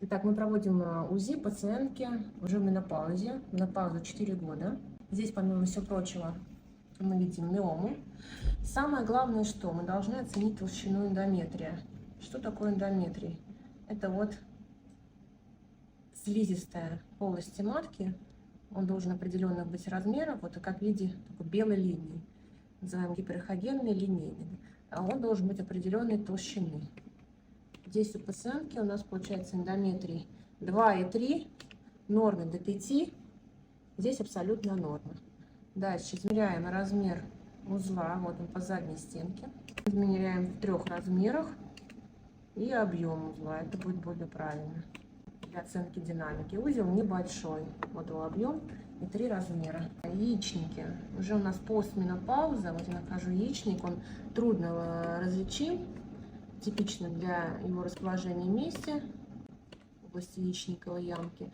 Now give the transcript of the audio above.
Итак, мы проводим УЗИ пациентки уже в менопаузе. Менопауза 4 года. Здесь, помимо всего прочего, мы видим миому. Самое главное, что мы должны оценить толщину эндометрия. Что такое эндометрий? Это вот слизистая полости матки. Он должен определенных быть размеров, вот как в виде такой белой линии. Называем гиперэхогенной, линейной. А он должен быть определенной толщины. Здесь у пациентки у нас получается эндометрий 2,3, норма до 5, здесь абсолютно норма. Дальше измеряем размер узла, вот он по задней стенке. Измеряем в 3 размерах и объем узла, это будет более правильно для оценки динамики. Узел небольшой, вот его объем и 3 размера. Яичники, уже у нас постменопауза, вот я нахожу яичник, он трудно различим. Типично для его расположения в месте в области яичниковой ямки.